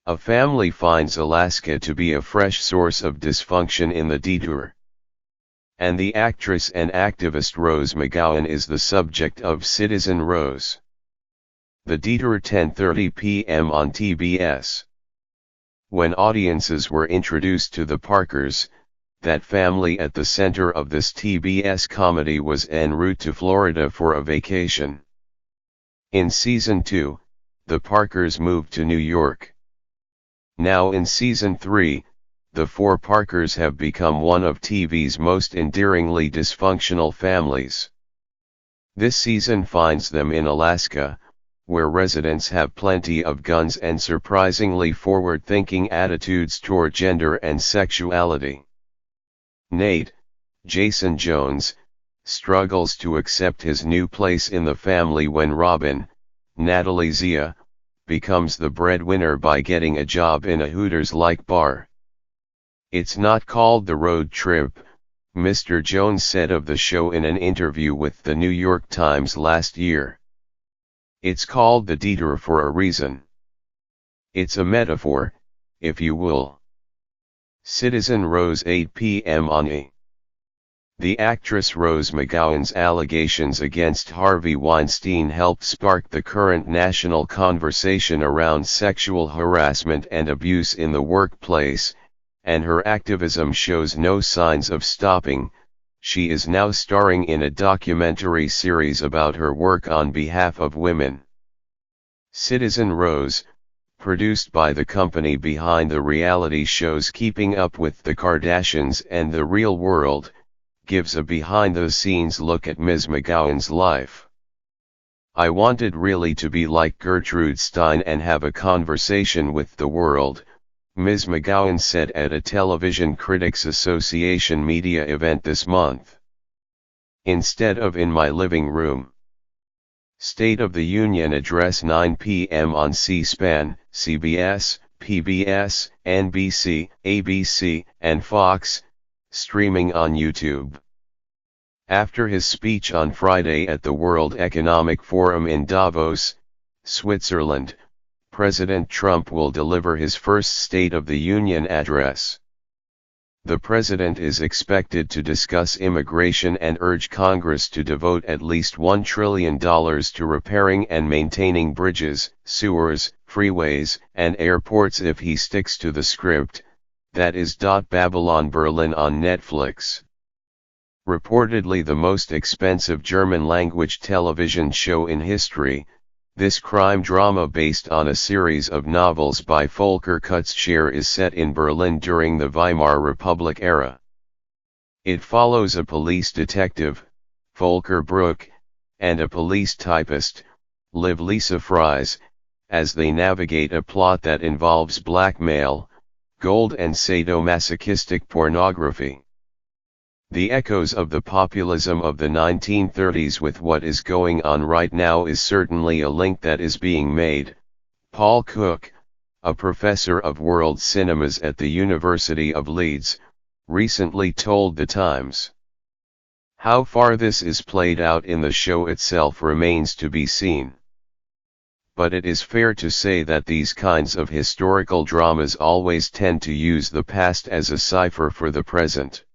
A family finds Alaska to be a fresh source of dysfunction in the Detour. And the actress and activist Rose McGowan is the subject of Citizen Rose. The Detour, 10:30 p.m. on TBS. When audiences were introduced to the Parkers, that family at the center of this TBS comedy was en route to Florida for a vacation. In Season 2, the Parkers moved to New York. Now in Season 3, the four Parkers have become one of TV's most endearingly dysfunctional families. This season finds them in Alaska, where residents have plenty of guns and surprisingly forward-thinking attitudes toward gender and sexuality. Nate, Jason Jones, struggles to accept his new place in the family when Robin, Natalie Zia, becomes the breadwinner by getting a job in a Hooters-like bar. "It's not called the road trip," Mr. Jones said of the show in an interview with the New York Times last year. "It's called the Detour for a reason. It's a metaphor, if you will." Citizen Rose, 8 p.m. on E! The actress Rose McGowan's allegations against Harvey Weinstein helped spark the current national conversation around sexual harassment and abuse in the workplace, and her activism shows no signs of stopping. She is now starring in a documentary series about her work on behalf of women. Citizen Rose, produced by the company behind the reality shows Keeping Up with the Kardashians and The Real World, gives a behind-the-scenes look at Ms. McGowan's life. "I wanted really to be like Gertrude Stein and have a conversation with the world," Ms. McGowan said at a Television Critics Association media event this month. "Instead of in my living room." State of the Union Address, 9 p.m. on C-SPAN, CBS, PBS, NBC, ABC, and Fox, streaming on YouTube. After his speech on Friday at the World Economic Forum in Davos, Switzerland, President Trump will deliver his first State of the Union address. The president is expected to discuss immigration and urge Congress to devote at least $1 trillion to repairing and maintaining bridges, sewers, freeways, and airports if he sticks to the script. That is Babylon Berlin on Netflix. Reportedly the most expensive German-language television show in history, this crime drama based on a series of novels by Volker Kutzschere is set in Berlin during the Weimar Republic era. It follows a police detective, Volker Bruck, and a police typist, Liv Lisa Fries, as they navigate a plot that involves blackmail, gold and sadomasochistic pornography. The echoes of the populism of the 1930s with what is going on right now is certainly a link that is being made, Paul Cook, a professor of world cinemas at the University of Leeds, recently told The Times. How far this is played out in the show itself remains to be seen. But it is fair to say that these kinds of historical dramas always tend to use the past as a cipher for the present.